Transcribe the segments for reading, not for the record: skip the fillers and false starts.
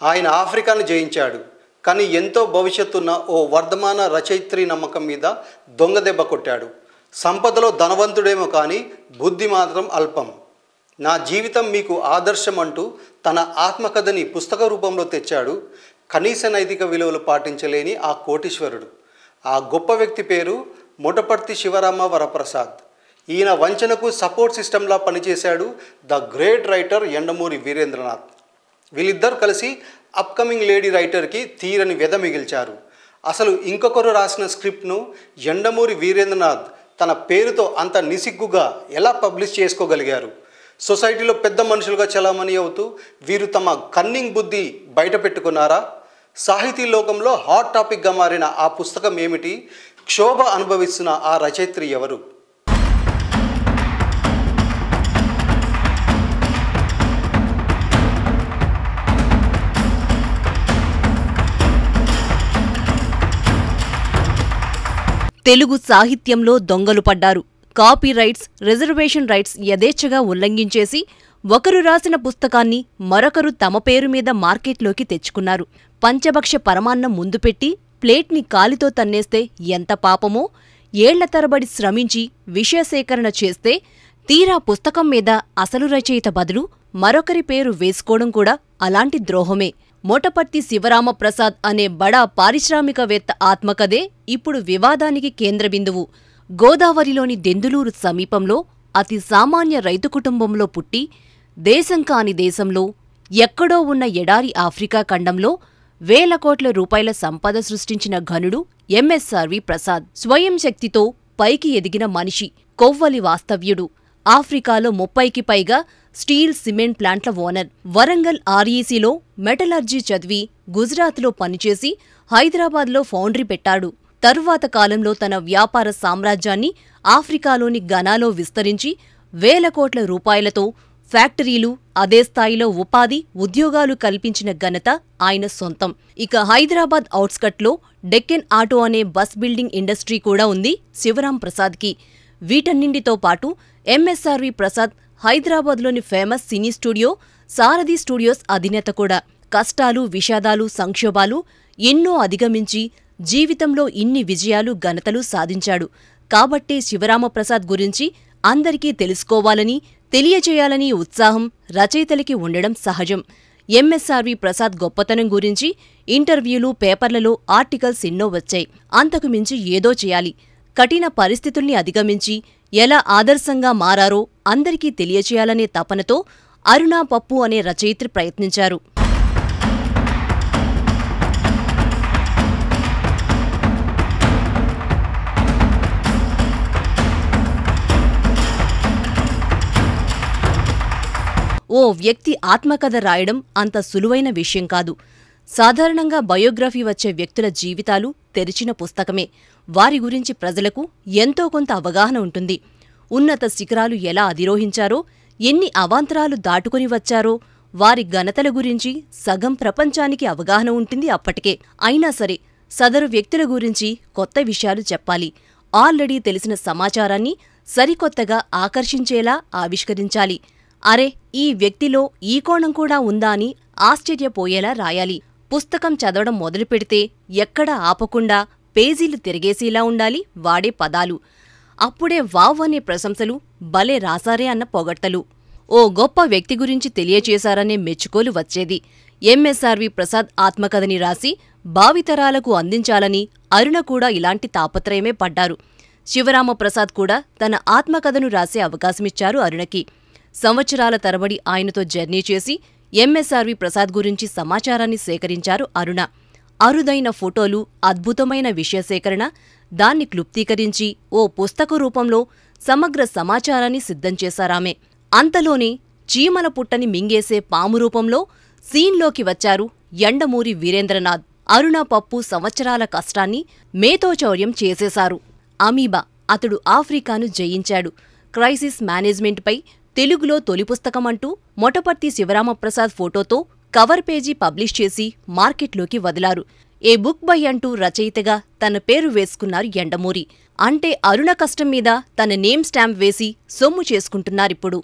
ఆయన ఆఫ్రికాను జయించాడు. కానీ ఎంతో భవిష్యత్తున్న ఓ వర్ధమాన రచయిత్రి నమ్మకం మీద దొంగ దెబ్బ కొట్టాడు. సంపదలో ధనవంతుడేమో కానీ బుద్ధి మాత్రం అల్పం. నా జీవితం మీకు ఆదర్శం అంటూ తన ఆత్మకథని పుస్తక రూపంలో తెచ్చాడు. కనీస నైతిక విలువలు పాటించలేని ఆ కోటీశ్వరుడు. ఆ గొప్ప వ్యక్తి పేరు మొటపర్తి శివరామ వరప్రసాద్. ఈయన వంచనకు సపోర్ట్ సిస్టంలా పనిచేశాడు the great writer Yandamuri Veerendranath. వీళ్ళిద్దరు కలిసి అప్కమింగ్ లేడీ రైటర్కి తీరని వ్యధ మిగిల్చారు. అసలు ఇంకొకరు రాసిన స్క్రిప్ట్ను యండమూరి వీరేంద్రనాథ్ తన పేరుతో అంత నిసిగ్గుగా ఎలా పబ్లిష్ చేసుకోగలిగారు? సొసైటీలో పెద్ద మనుషులుగా చలామణి అవుతూ వీరు తమ కన్నింగ్ బుద్ధి బయట పెట్టుకున్నారా? సాహితీ లోకంలో హాట్ టాపిక్గా మారిన ఆ పుస్తకం ఏమిటి? క్షోభ అనుభవిస్తున్న ఆ రచయిత్రి ఎవరు? తెలుగు సాహిత్యంలో దొంగలు పడ్డారు. కాపీ రైట్స్, రిజర్వేషన్ రైట్స్ యథేచ్ఛగా ఉల్లంఘించేసి ఒకరు రాసిన పుస్తకాన్ని మరొకరు తమ పేరు మీద మార్కెట్లోకి తెచ్చుకున్నారు. పంచభక్ష పరమాన్నం ముందు పెట్టి ప్లేట్ని కాలితో తన్నేస్తే ఎంత పాపమో, ఏళ్ల తరబడి శ్రమించి విషయసేకరణ చేస్తే తీరా పుస్తకం మీద అసలు రచయిత బదులు మరొకరి పేరు వేసుకోవడం కూడా అలాంటి ద్రోహమే. మొటపర్తి శివరామప్రసాద్ అనే బడా పారిశ్రామికవేత్త ఆత్మకథే ఇప్పుడు వివాదానికి కేంద్రబిందువు. గోదావరిలోని దెందులూరు సమీపంలో అతి సామాన్య రైతు కుటుంబంలో పుట్టి దేశం కాని దేశంలో ఎక్కడో ఉన్న ఎడారి ఆఫ్రికా ఖండంలో వేల కోట్ల రూపాయల సంపద సృష్టించిన ఘనుడు ఎంఎస్ఆర్వి ప్రసాద్. స్వయం శక్తితో పైకి ఎదిగిన మనిషి, కొవ్వలి వాస్తవ్యుడు. ఆఫ్రికాలో 30కి పైగా స్టీల్, సిమెంట్ ప్లాంట్ల ఓనర్. వరంగల్ ఆర్ఈసీలో మెటలర్జీ చదివి గుజరాత్లో పనిచేసి హైదరాబాద్లో ఫౌండరీ పెట్టాడు. తరువాత కాలంలో తన వ్యాపార సామ్రాజ్యాన్ని ఆఫ్రికాలోని ఘనాలో విస్తరించి వేల కోట్ల రూపాయలతో ఫ్యాక్టరీలు, అదే స్థాయిలో ఉపాధి, ఉద్యోగాలు కల్పించిన ఘనత ఆయన సొంతం. ఇక హైదరాబాద్ ఔట్స్కట్లో డెక్కన్ ఆటో అనే బస్ బిల్డింగ్ ఇండస్ట్రీ కూడా ఉంది శివరాం ప్రసాద్కి. వీటన్నింటితో పాటు ఎంఎస్ఆర్వి ప్రసాద్ హైదరాబాద్లోని ఫేమస్ సినీ స్టూడియో సారథి స్టూడియోస్ అధినేత కూడా. కష్టాలు, విషాదాలు, సంక్షోభాలు ఎన్నో అధిగమించి జీవితంలో ఇన్ని విజయాలు, ఘనతలు సాధించాడు. కాబట్టే శివరామప్రసాద్ గురించి అందరికీ తెలుసుకోవాలని, తెలియచేయాలని ఉత్సాహం రచయితలకి ఉండడం సహజం. ఎంఎస్ఆర్వి ప్రసాద్ గొప్పతనం గురించి ఇంటర్వ్యూలు, పేపర్లలో ఆర్టికల్స్ ఎన్నో వచ్చాయి. అంతకు మించి ఏదో చేయాలి. కఠిన పరిస్థితుల్ని అధిగమించి ఎలా ఆదర్శంగా మారారో అందరికీ తెలియచేయాలనే తపనతో అరుణ పప్పు అనే రచయిత్రి ప్రయత్నించారు. ఓ వ్యక్తి ఆత్మకథ రాయడం అంత సులువైన విషయం కాదు. సాధారణంగా బయోగ్రఫీ వచ్చే వ్యక్తుల జీవితాలు తెరిచిన పుస్తకమే. వారి గురించి ప్రజలకు ఎంతో కొంత అవగాహన ఉంటుంది. ఉన్నత శిఖరాలు ఎలా అధిరోహించారో, ఎన్ని అవాంతరాలు దాటుకుని వచ్చారో, వారి ఘనతల గురించి సగం ప్రపంచానికి అవగాహన ఉంటుంది అప్పటికే. అయినా సరే సదరు వ్యక్తుల గురించి కొత్త విషయాలు చెప్పాలి. ఆల్రెడీ తెలిసిన సమాచారాన్ని సరికొత్తగా ఆకర్షించేలా ఆవిష్కరించాలి. అరే, ఈ వ్యక్తిలో ఈ కోణం కూడా ఉందా అని ఆశ్చర్యపోయేలా రాయాలి. పుస్తకం చదవడం మొదలుపెడితే ఎక్కడా ఆపకుండా పేజీలు తిరిగేసేలా ఉండాలి వాడే పదాలు. అప్పుడే వావ్ అనే ప్రశంసలు, భలే రాసారే అన్న పొగడ్తలు, ఓ గొప్ప వ్యక్తి గురించి తెలియచేశారనే మెచ్చుకోలు వచ్చేది. ఎంఎస్ఆర్వి ప్రసాద్ ఆత్మకథని రాసి భావితరాలకు అందించాలని అరుణ కూడా ఇలాంటి తాపత్రయమే పడ్డారు. శివరామప్రసాద్ కూడా తన ఆత్మకథను రాసే అవకాశమిచ్చారు అరుణకి. సంవత్సరాల తరబడి ఆయనతో జర్నీ చేసి ఎంఎస్ఆర్వి ప్రసాద్ గురించి సమాచారాన్ని సేకరించారు అరుణ. అరుదైన ఫోటోలు, అద్భుతమైన విషయసేకరణ, దాన్ని క్లుప్తీకరించి ఓ పుస్తక రూపంలో సమగ్ర సమాచారాన్ని సిద్ధం చేశారామె. అంతలోనే చీమల పుట్టని మింగేసే పాము రూపంలో సీన్లోకి వచ్చారు యండమూరి వీరేంద్రనాథ్. అరుణ పప్పు సంవత్సరాల కష్టాన్ని మేతోచౌర్యం చేసేశారు. అమీబా, అతడు ఆఫ్రికాను జయించాడు. క్రైసిస్ మేనేజ్మెంట్పై తెలుగులో తొలి పుస్తకమంటూ మొటపర్తి శివరామప్రసాద్ ఫోటోతో కవర్ పేజీ పబ్లిష్ చేసి మార్కెట్లోకి వదిలారు. ఏ బుక్ బై అంటూ రచయితగా తన పేరు వేసుకున్నారు యండమూరి. అంటే అరుణ కష్టం మీద తన నేమ్ స్టాంప్ వేసి సొమ్ము చేసుకుంటున్నారిప్పుడు.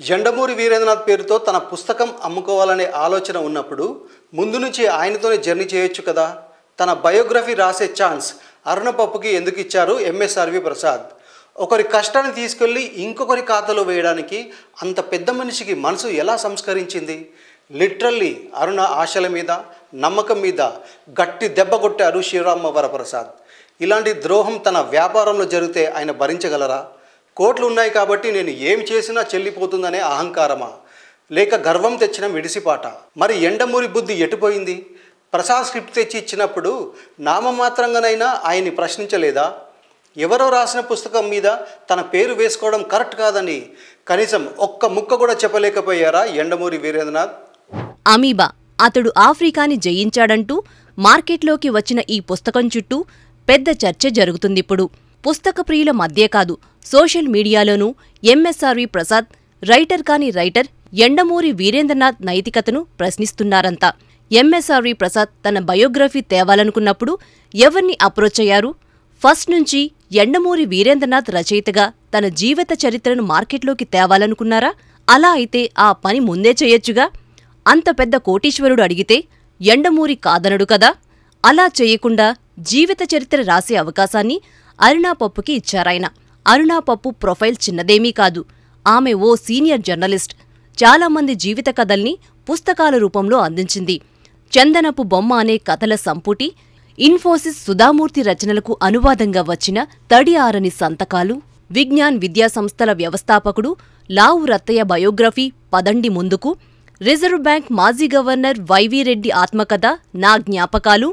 యండమూరి వీరేంద్రనాథ్ పేరుతో తన పుస్తకం అమ్ముకోవాలనే ఆలోచన ఉన్నప్పుడు ముందు నుంచి ఆయనతోనే జర్నీ చేయొచ్చు కదా. తన బయోగ్రఫీ రాసే ఛాన్స్ అరుణ పప్పుకి ఎందుకు ఇచ్చారు ఎంఎస్ఆర్వి ప్రసాద్? ఒకరి కష్టాన్ని తీసుకెళ్ళి ఇంకొకరి ఖాతాలో వేయడానికి అంత పెద్ద మనిషికి మనసు ఎలా సంస్కరించింది? లిటరల్లీ అరుణ ఆశల మీద నమ్మకం మీద గట్టి దెబ్బ కొట్టారు శివరామ వరప్రసాద్. ఇలాంటి ద్రోహం తన వ్యాపారంలో జరిగితే ఆయన భరించగలరా? కోట్లు ఉన్నాయి కాబట్టి నేను ఏం చేసినా చెల్లిపోతుందనే అహంకారమా, లేక గర్వం తెచ్చిన మిడిసిపాట? మరి యండమూరి బుద్ధి ఎటుపోయింది? ప్రసాద్ స్క్రిప్ట్ తెచ్చి ఇచ్చినప్పుడు నామమాత్రంగానైనా ఆయన్ని ప్రశ్నించలేదా? ఎవరో రాసిన పుస్తకం మీద తన పేరు వేసుకోవడం కరెక్ట్ కాదని కనీసం ఒక్క ముక్క కూడా చెప్పలేకపోయారా యండమూరి వీరేంద్రనాథ్? అమీబా అతడు ఆఫ్రికాని జయించాడంటూ మార్కెట్లోకి వచ్చిన ఈ పుస్తకం చుట్టూ పెద్ద చర్చ జరుగుతుందిప్పుడు. పుస్తక ప్రియుల మధ్యే కాదు, సోషల్ మీడియాలోనూ ఎంఎస్ఆర్వి ప్రసాద్ రైటర్ కాని రైటర్ యండమూరి వీరేంద్రనాథ్ నైతికతను ప్రశ్నిస్తున్నారంతా. ఎంఎస్ఆర్వి ప్రసాద్ తన బయోగ్రఫీ తేవాలనుకున్నప్పుడు ఎవర్ని అప్రోచ్ అయ్యారు? ఫస్ట్ నుంచి యండమూరి వీరేంద్రనాథ్ రచయితగా తన జీవిత చరిత్రను మార్కెట్లోకి తేవాలనుకున్నారా? అలా అయితే ఆ పని ముందే చేయొచ్చుగా. అంత పెద్ద కోటీశ్వరుడు అడిగితే యండమూరి కాదనడు కదా. అలా చేయకుండా జీవిత చరిత్ర రాసే అవకాశాన్ని అరుణ పప్పుకి ఇచ్చారాయన. అరుణ పప్పు ప్రొఫైల్ చిన్నదేమీ కాదు. ఆమె ఓ సీనియర్ జర్నలిస్ట్. చాలామంది జీవిత కథల్ని పుస్తకాల రూపంలో అందించింది. చందనపు బొమ్మ అనే కథల సంపుటి, ఇన్ఫోసిస్ సుధామూర్తి రచనలకు అనువాదంగా వచ్చిన తడి ఆరని సంతకాలు, విజ్ఞాన్ విద్యాసంస్థల వ్యవస్థాపకుడు లావు రత్తయ్య బయోగ్రఫీ పదండి ముందుకు, రిజర్వ్ బ్యాంక్ మాజీ గవర్నర్ వైవి రెడ్డి ఆత్మకథ నా జ్ఞాపకాలు,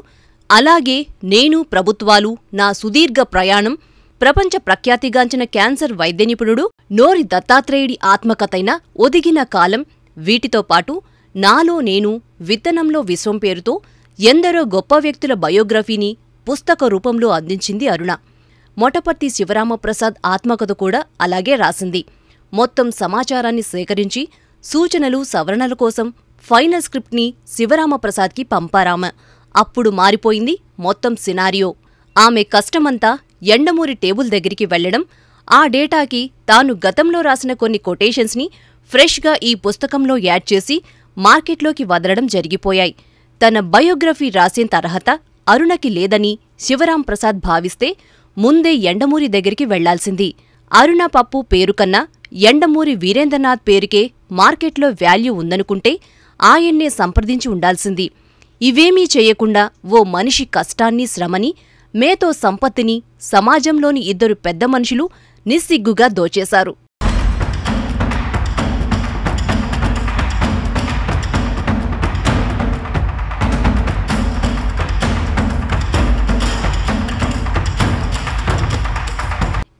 అలాగే నేను ప్రభుత్వాలు నా సుదీర్ఘ ప్రయాణం, ప్రపంచ ప్రఖ్యాతిగాంచిన క్యాన్సర్ వైద్య నిపుణుడు నోరి దత్తాత్రేయుడి ఆత్మకథైన ఒదిగిన కాలం, వీటితో పాటు నాలో నేను విత్తనంలో విశ్వం పేరుతో ఎందరో గొప్ప వ్యక్తుల బయోగ్రఫీని పుస్తక రూపంలో అందించింది అరుణ. మొటపర్తి శివరామప్రసాద్ ఆత్మకథ కూడా అలాగే రాసింది. మొత్తం సమాచారాన్ని సేకరించి సూచనలు సవరణల కోసం ఫైనల్ స్క్రిప్ట్ని శివరామప్రసాద్కి పంపారామ. అప్పుడు మారిపోయింది మొత్తం సినారియో. ఆమె కష్టమంతా యండమూరి టేబుల్ దగ్గరికి వెళ్లడం, ఆ డేటాకి తాను గతంలో రాసిన కొన్ని కొటేషన్స్ని ఫ్రెష్గా ఈ పుస్తకంలో యాడ్ చేసి మార్కెట్లోకి వదలడం జరిగిపోయాయి. తన బయోగ్రఫీ రాసేంత అర్హత అరుణకి లేదని శివరాం ప్రసాద్ భావిస్తే ముందే యండమూరి దగ్గరికి వెళ్లాల్సింది. అరుణ పప్పు పేరు కన్నా యండమూరి వీరేంద్రనాథ్ పేరుకే మార్కెట్లో వాల్యూ ఉందనుకుంటే ఆయన్నే సంప్రదించి ఉండాల్సింది. ఇవేమీ చేయకుండా ఓ మనిషి కష్టాన్ని శ్రమని, మేతో సంపత్తిని సమాజంలోని ఇద్దరు పెద్ద మనుషులు నిస్సిగ్గుగా దోచేశారు.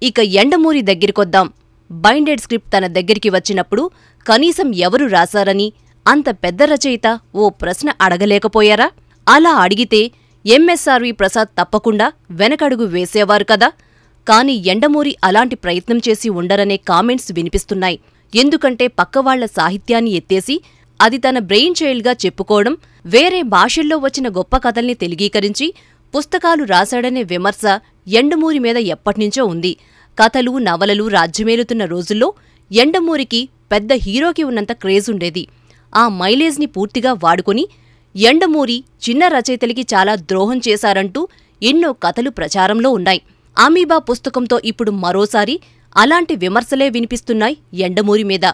ఇక యండమూరి దగ్గరికొద్దాం. బైండెడ్ స్క్రిప్ట్ తన దగ్గరికి వచ్చినప్పుడు కనీసం ఎవరు రాశారని అంత పెద్ద రచయిత ఓ ప్రశ్న అడగలేకపోయారా? అలా అడిగితే ఎంఎస్ఆర్వి ప్రసాద్ తప్పకుండా వెనకడుగు వేసేవారు కదా. కాని యండమూరి అలాంటి ప్రయత్నం చేసి ఉండరనే కామెంట్స్ వినిపిస్తున్నాయి. ఎందుకంటే పక్కవాళ్ల సాహిత్యాన్ని ఎత్తేసి అది తన బ్రెయిన్ చైల్డ్గా చెప్పుకోవడం, వేరే భాషల్లో వచ్చిన గొప్ప కథల్ని తెలుగీకరించి పుస్తకాలు రాశాడనే విమర్శ యండమూరి మీద ఎప్పటినుంచో ఉంది. కథలు నవలలు రాజ్యమేలుతున్న రోజుల్లో యండమూరికి పెద్ద హీరోకి ఉన్నంత క్రేజ్ ఉండేది. ఆ మైలేజ్ని పూర్తిగా వాడుకొని యండమూరి చిన్న రచయితలకి చాలా ద్రోహం చేశారంటూ ఎన్నో కథలు ప్రచారంలో ఉన్నాయి. అమీబా పుస్తకంతో ఇప్పుడు మరోసారి అలాంటి విమర్శలే వినిపిస్తున్నాయి యండమూరి మీద.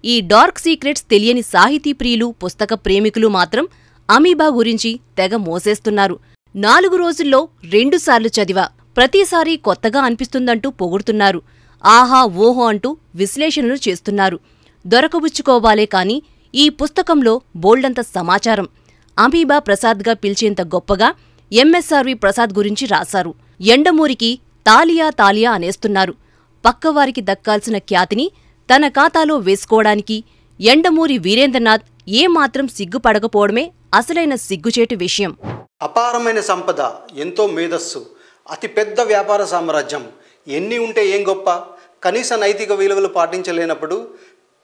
ఈ డార్క్ సీక్రెట్స్ తెలియని సాహితీ ప్రియులు, పుస్తక ప్రేమికులు మాత్రం అమీబా గురించి తెగ మోసేస్తున్నారు. 4 రోజుల్లో 2 సార్లు చదివా, ప్రతిసారీ కొత్తగా అనిపిస్తుందంటూ పొగుడుతున్నారు. ఆహా ఓహో అంటూ విశ్లేషణలు చేస్తున్నారు. దొరకబుచ్చుకోవాలే కాని ఈ పుస్తకంలో బోల్డంత సమాచారం. అమీబా ప్రసాద్గా పిలిచేంత గొప్పగా ఎంఎస్ఆర్వి ప్రసాద్ గురించి రాశారు. యండమూరికి తాలియా తాలియా అనేస్తున్నారు. పక్కవారికి దక్కాల్సిన ఖ్యాతిని తన ఖాతాలో వేసుకోవడానికి యండమూరి వీరేంద్రనాథ్ ఏమాత్రం సిగ్గుపడకపోవడమే అసలైన సిగ్గుచేటు విషయం. అపారమైన సంపద, ఎంతో మేధస్సు, అతిపెద్ద వ్యాపార సామ్రాజ్యం, ఎన్ని ఉంటే ఏం గొప్ప? కనీస నైతిక విలువలు పాటించలేనప్పుడు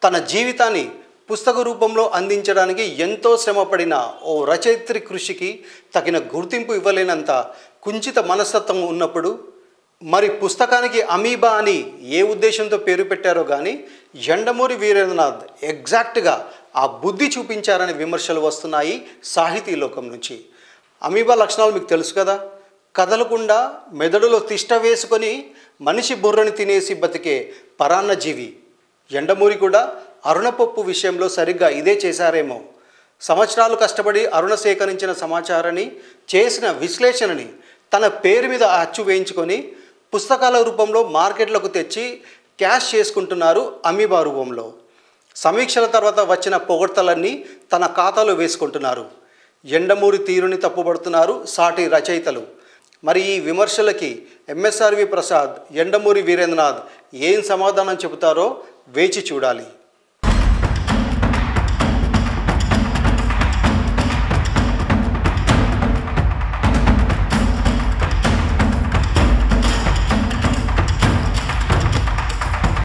తన జీవితాన్ని పుస్తక రూపంలో అందించడానికి ఎంతో శ్రమపడిన ఓ రచయిత్రి కృషికి తగిన గుర్తింపు ఇవ్వలేనంత కుంచిత మనస్తత్వం ఉన్నప్పుడు మరి పుస్తకానికి అమీబా అని ఏ ఉద్దేశంతో పేరు పెట్టారో కానీ యండమూరి వీరేంద్రనాథ్ ఎగ్జాక్ట్గా ఆ బుద్ధి చూపించారనే విమర్శలు వస్తున్నాయి సాహితీ లోకం నుంచి. అమీబా లక్షణాలు మీకు తెలుసు కదా, కదలకుండా మెదడులో తిష్ట వేసుకొని మనిషి బుర్రని తినేసి బతికే పరాన్నజీవి. యండమూరి కూడా అరుణపప్పు విషయంలో సరిగ్గా ఇదే చేశారేమో. సంవత్సరాలు కష్టపడి అరుణ సేకరించిన సమాచారాన్ని, చేసిన విశ్లేషణని తన పేరు మీద అచ్చు వేయించుకొని పుస్తకాల రూపంలో మార్కెట్లకు తెచ్చి క్యాష్ చేసుకుంటున్నారు అమీబా రూపంలో. సమీక్షల తర్వాత వచ్చిన పొగడ్తలన్నీ తన ఖాతాలో వేసుకుంటున్నారు. యండమూరి తీరుని తప్పుపడుతున్నారు సాటి రచయితలు. మరి ఈ విమర్శలకి ఎంఎస్ఆర్వి ప్రసాద్, యండమూరి వీరేంద్రనాథ్ ఏం సమాధానం చెబుతారో వేచి చూడాలి.